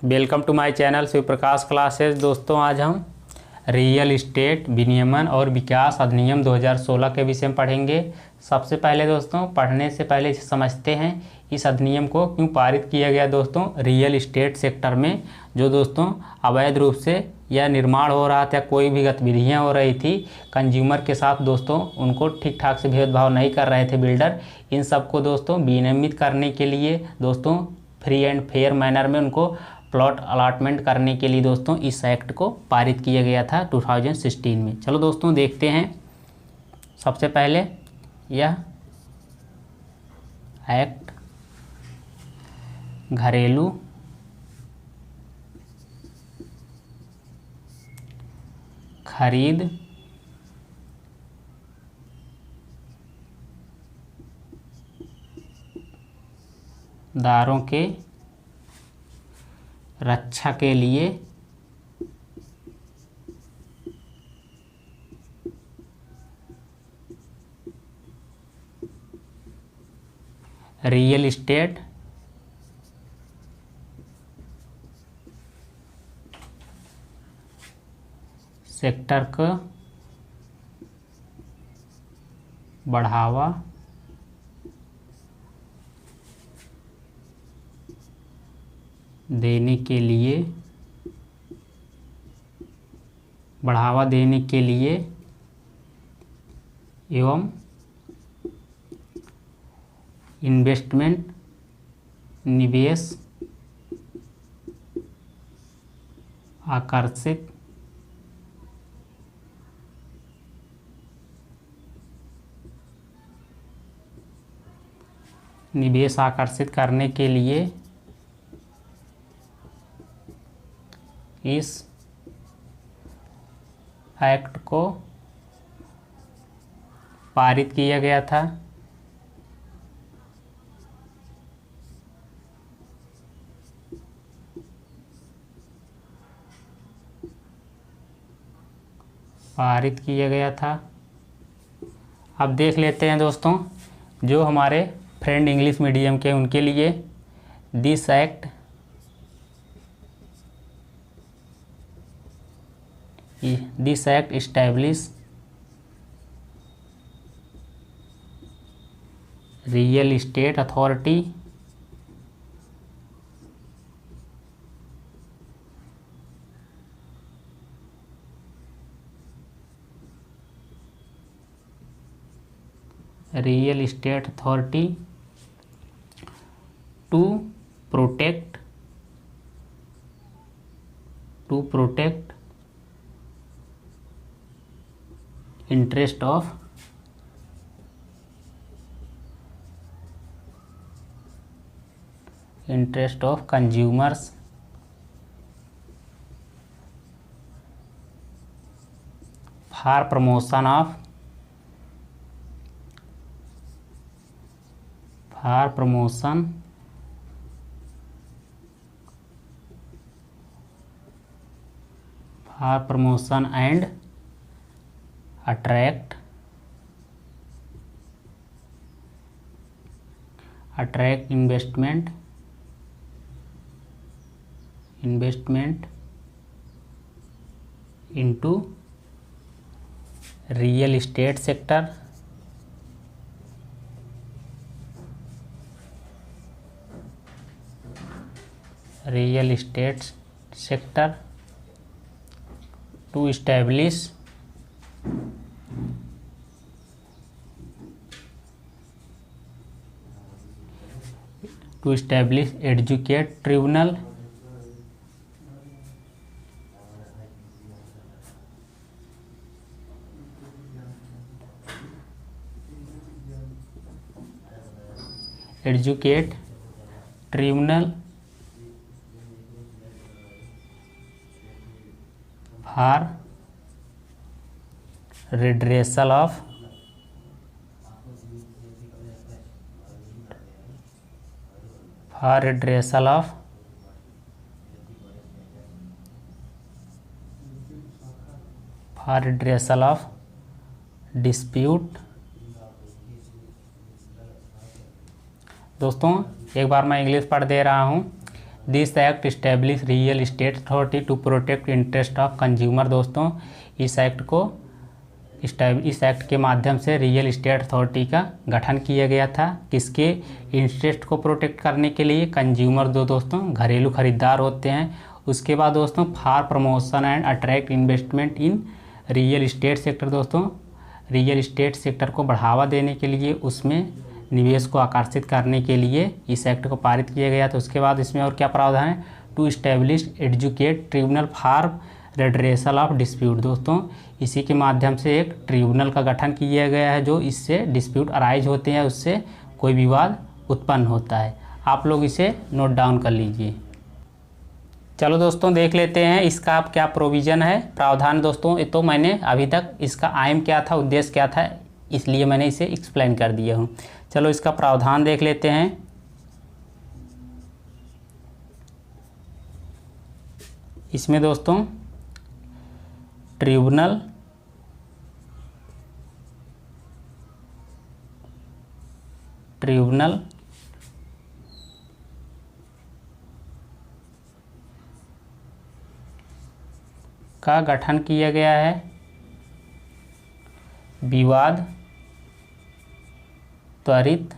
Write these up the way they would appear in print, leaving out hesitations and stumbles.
Welcome to my channel Shiv Prakash classes. दोस्तों आज हम रियल इस्टेट विनियमन और विकास अधिनियम 2016 के विषय में पढ़ेंगे। सबसे पहले दोस्तों पढ़ने से पहले समझते हैं इस अधिनियम को क्यों पारित किया गया। दोस्तों रियल इस्टेट सेक्टर में जो दोस्तों अवैध रूप से या निर्माण हो रहा था, कोई भी गतिविधियां हो रही थी कंज्यूमर के साथ, दोस्तों उनको ठीक ठाक से भेदभाव नहीं कर रहे थे बिल्डर, इन सबको दोस्तों विनियमित करने के लिए दोस्तों फ्री एंड फेयर मैनर में उनको प्लॉट अलॉटमेंट करने के लिए दोस्तों इस एक्ट को पारित किया गया था 2016 में। चलो दोस्तों देखते हैं। सबसे पहले यह एक्ट घरेलू खरीद दारों के रक्षा के लिए रियल इस्टेट सेक्टर को बढ़ावा देने के लिए एवं इन्वेस्टमेंट निवेश आकर्षित करने के लिए इस एक्ट को पारित किया गया था। अब देख लेते हैं दोस्तों जो हमारे फ्रेंड इंग्लिश मीडियम के उनके लिए this act establish real estate authority to protect interest of consumers for promotion and attract investment into real estate sector to establish educate tribunal for redressal of dispute। दोस्तों एक बार मैं English पढ़ दे रहा हूँ। This act establish real estate authority to protect interest of consumer. दोस्तों इस act के माध्यम से रियल इस्टेट अथॉरिटी का गठन किया गया था। किसके इंटरेस्ट को प्रोटेक्ट करने के लिए? कंज्यूमर दोस्तों घरेलू खरीदार होते हैं। उसके बाद दोस्तों for promotion and attract investment in real estate sector. दोस्तों रियल इस्टेट सेक्टर को बढ़ावा देने के लिए, उसमें निवेश को आकर्षित करने के लिए इस एक्ट को पारित किया गया। तो उसके बाद इसमें और क्या प्रावधान है? To establish educate tribunal for redressal of dispute. दोस्तों इसी के माध्यम से एक ट्रिब्यूनल का गठन किया गया है जो इससे डिस्प्यूट अराइज होते हैं, उससे कोई विवाद उत्पन्न होता है। आप लोग इसे नोट डाउन कर लीजिए। चलो दोस्तों देख लेते हैं इसका आप क्या प्रोविज़न है, प्रावधान। दोस्तों ये तो मैंने अभी तक इसका आइम क्या था, उद्देश्य क्या था, इसलिए मैंने इसे एक्सप्लेन कर दिया हूँ। चलो इसका प्रावधान देख लेते हैं। इसमें दोस्तों ट्रिब्यूनल का गठन किया गया है विवाद त्वरित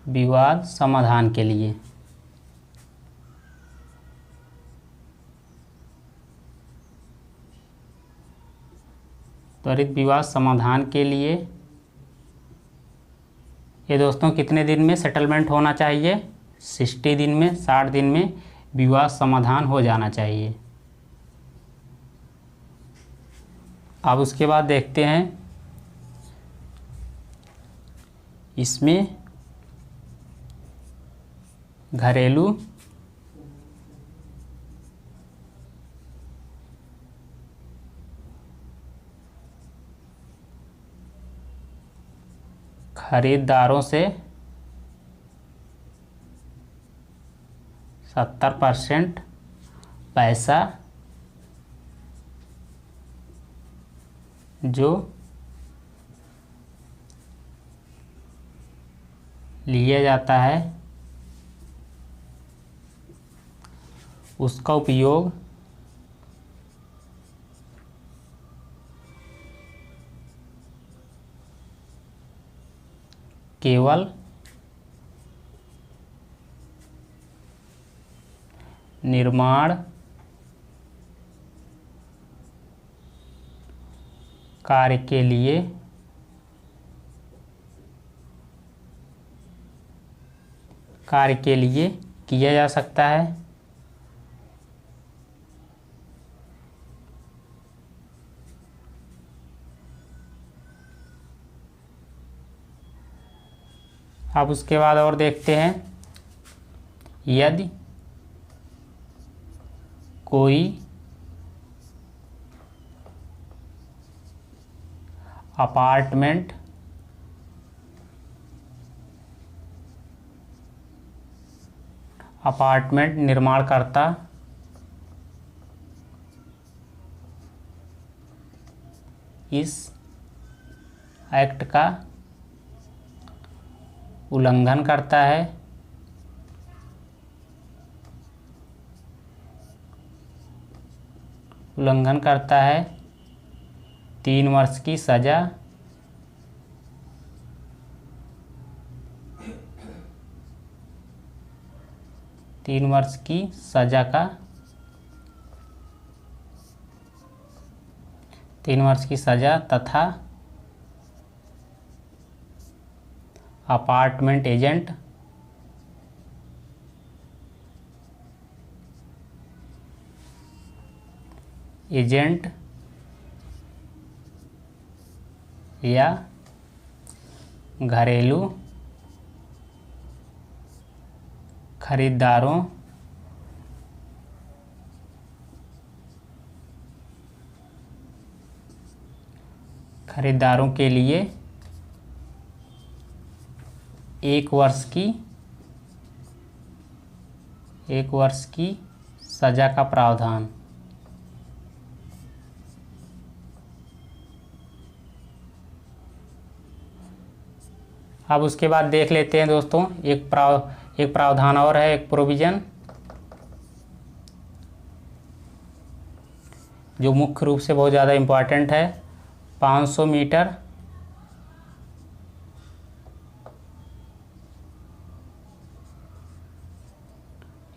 विवाद समाधान के लिए। त्वरित विवाद समाधान के लिए ये दोस्तों कितने दिन में सेटलमेंट होना चाहिए? 60 दिन में, 60 दिन में विवाद समाधान हो जाना चाहिए। अब उसके बाद देखते हैं इसमें घरेलू खरीदारों से 70% पैसा जो लिया जाता है उसका उपयोग केवल निर्माण कार्य के लिए किया जा सकता है। अब उसके बाद और देखते हैं, यदि कोई अपार्टमेंट निर्माणकर्ता इस एक्ट का उल्लंघन करता है उल्लंघन करता है 3 वर्ष की सज़ा का 3 वर्ष की सज़ा तथा अपार्टमेंट एजेंट या घरेलू खरीदारों के लिए 1 वर्ष की सज़ा का प्रावधान। अब उसके बाद देख लेते हैं दोस्तों एक प्रावधान और है, एक प्रोविज़न जो मुख्य रूप से बहुत ज़्यादा इम्पॉर्टेंट है। 500 मीटर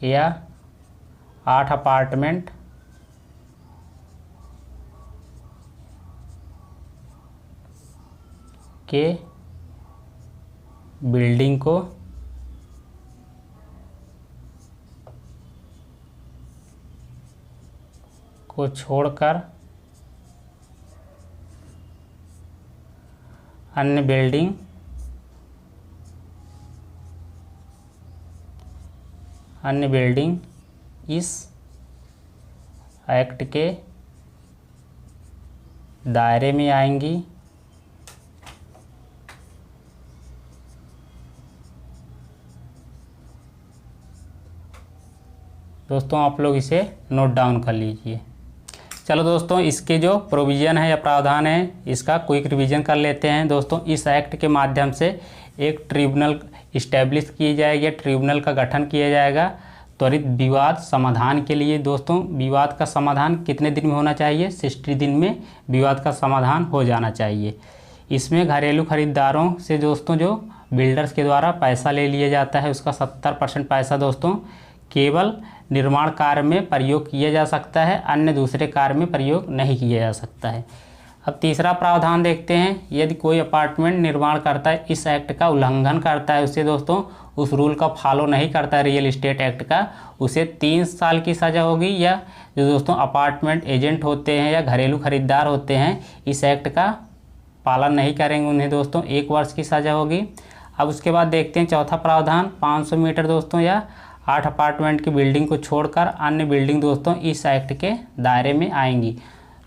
या 8 अपार्टमेंट के बिल्डिंग को छोड़कर अन्य बिल्डिंग इस एक्ट के दायरे में आएंगी। दोस्तों आप लोग इसे नोट डाउन कर लीजिए। चलो दोस्तों, इसके जो प्रोविज़न है या प्रावधान है इसका क्विक रिवीजन कर लेते हैं। दोस्तों इस एक्ट के माध्यम से एक ट्रिब्यूनल इस्टेब्लिश की जाएगी, ट्रिब्यूनल का गठन किया जाएगा त्वरित विवाद समाधान के लिए। दोस्तों विवाद का समाधान कितने दिन में होना चाहिए? 60 दिन में विवाद का समाधान हो जाना चाहिए। इसमें घरेलू खरीदारों से दोस्तों जो बिल्डर्स के द्वारा पैसा ले लिया जाता है उसका 70% पैसा दोस्तों केवल निर्माण कार्य में प्रयोग किया जा सकता है, अन्य दूसरे कार्य में प्रयोग नहीं किया जा सकता है। अब तीसरा प्रावधान देखते हैं। यदि कोई अपार्टमेंट निर्माण करता है इस एक्ट का उल्लंघन करता है, उससे दोस्तों उस रूल का फॉलो नहीं करता है रियल इस्टेट एक्ट का, उसे 3 साल की सज़ा होगी, या जो दोस्तों अपार्टमेंट एजेंट होते हैं या घरेलू खरीदार होते हैं इस एक्ट का पालन नहीं करेंगे उन्हें दोस्तों 1 वर्ष की सज़ा होगी। अब उसके बाद देखते हैं चौथा प्रावधान। 500 मीटर दोस्तों या 8 अपार्टमेंट की बिल्डिंग को छोड़कर अन्य बिल्डिंग दोस्तों इस एक्ट के दायरे में आएंगी।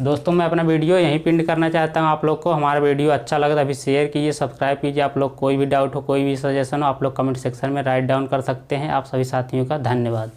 दोस्तों मैं अपना वीडियो यहीं पिन करना चाहता हूं। आप लोग को हमारा वीडियो अच्छा लगा तो अभी शेयर कीजिए, सब्सक्राइब कीजिए। आप लोग कोई भी डाउट हो, कोई भी सजेशन हो, आप लोग कमेंट सेक्शन में राइट डाउन कर सकते हैं। आप सभी साथियों का धन्यवाद।